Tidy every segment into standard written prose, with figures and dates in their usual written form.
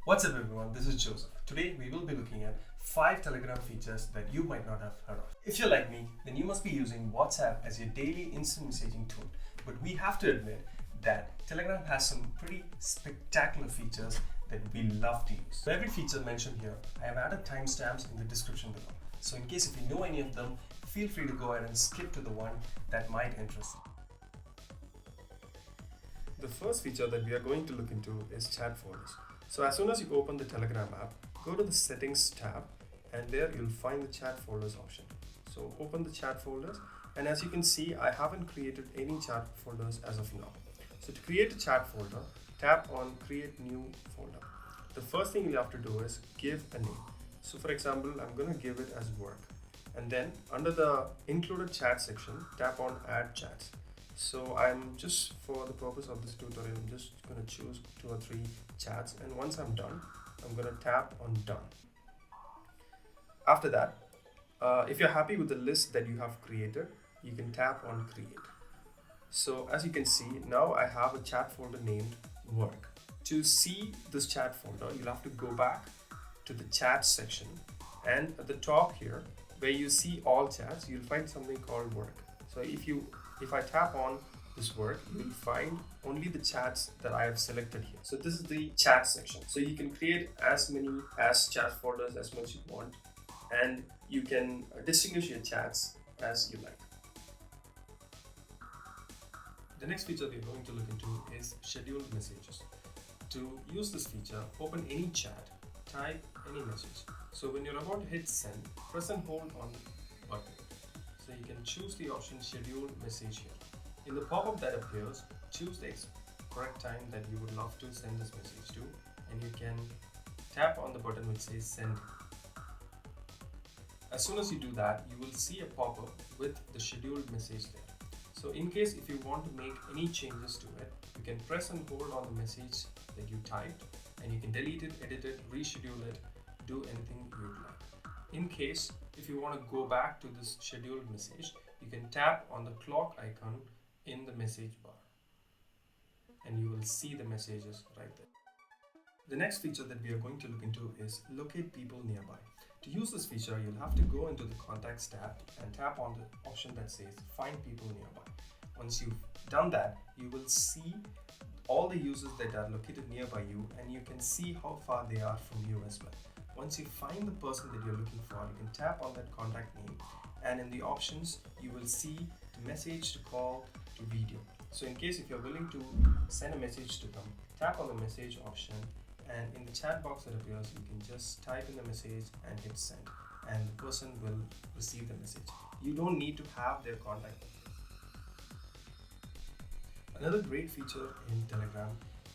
What's up everyone, this is Joseph. Today we will be looking at 5 Telegram features that you might not have heard of. If you're like me, then you must be using WhatsApp as your daily instant messaging tool. But we have to admit that Telegram has some pretty spectacular features that we love to use. For every feature mentioned here, I have added timestamps in the description below. So in case if you know any of them, feel free to go ahead and skip to the one that might interest you. The first feature that we are going to look into is chat folders. So as soon as you open the Telegram app, go to the settings tab and there you'll find the chat folders option. So open the chat folders, and as you can see, I haven't created any chat folders as of now. So to create a chat folder, tap on create new folder. The first thing you have to do is give a name. So for example, I'm going to give it as work, and then under the included chat section, tap on add chats. So I'm just, for the purpose of this tutorial, I'm just going to choose 2 or 3 chats, and once I'm done, I'm going to tap on done. After that, if you're happy with the list that you have created, you can tap on create. So as you can see, now I have a chat folder named work. To see this chat folder, you'll have to go back to the chat section, and at the top here, where you see all chats, you'll find something called work. So if I tap on this work, you will find only the chats that I have selected here. So this is the chat section. So you can create as many chat folders as much you want, and you can distinguish your chats as you like. The next feature we're going to look into is scheduled messages. To use this feature, open any chat, type any message. So when you're about to hit send, press and hold on the button. So you can choose the option scheduled message here. In the pop-up that appears, choose the correct time that you would love to send this message to, and you can tap on the button which says send. As soon as you do that, you will see a pop-up with the scheduled message there. So in case if you want to make any changes to it, you can press and hold on the message that you typed, and you can delete it, edit it, reschedule it, do anything you would like. In case if you want to go back to this scheduled message, you can tap on the clock icon in the message bar, and you will see the messages right there. The next feature that we are going to look into is locate people nearby. To use this feature, you'll have to go into the contacts tab and tap on the option that says find people nearby. Once you've done that, you will see all the users that are located nearby you, and you can see how far they are from you as well. Once you find the person that you're looking for, you can tap on that contact name, and in the options you will see to message, to call, to video. So in case if you're willing to send a message to them, tap on the message option, and in the chat box that appears, you can just type in the message and hit send, and the person will receive the message. You don't need to have their contact. Another great feature in Telegram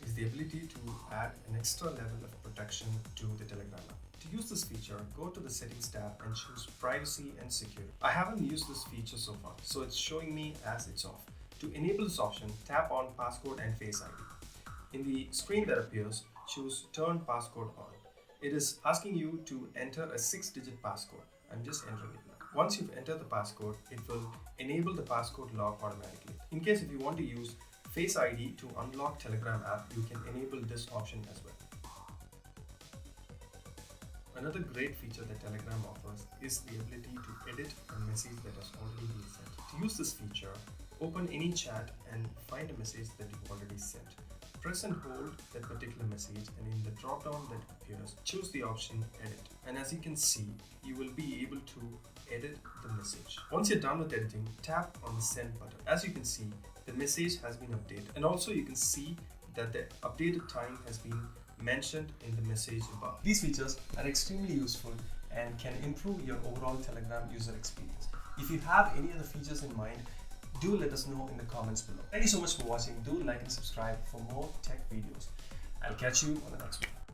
is the ability to add an extra level of protection to the Telegram app. To use this feature, go to the settings tab and choose privacy and security. I haven't used this feature so far, so it's showing me as it's off. To enable this option, tap on passcode and face ID. In the screen that appears, choose turn passcode on. It is asking you to enter a 6-digit passcode. I'm just entering it now. Once you've entered the passcode, it will enable the passcode lock automatically. In case if you want to use Face ID to unlock Telegram app, you can enable this option as well. Another great feature that Telegram offers is the ability to edit a message that has already been sent. To use this feature, open any chat and find a message that you've already sent. Press and hold that particular message, and in the drop down that appears, choose the option edit. And as you can see, you will be able to edit the message. Once you're done with editing, tap on the send button. As you can see, the message has been updated, and also you can see that the updated time has been mentioned in the message above. These features are extremely useful and can improve your overall Telegram user experience. If you have any other features in mind, do let us know in the comments below. Thank you so much for watching. Do like and subscribe for more tech videos. I'll catch you on the next one.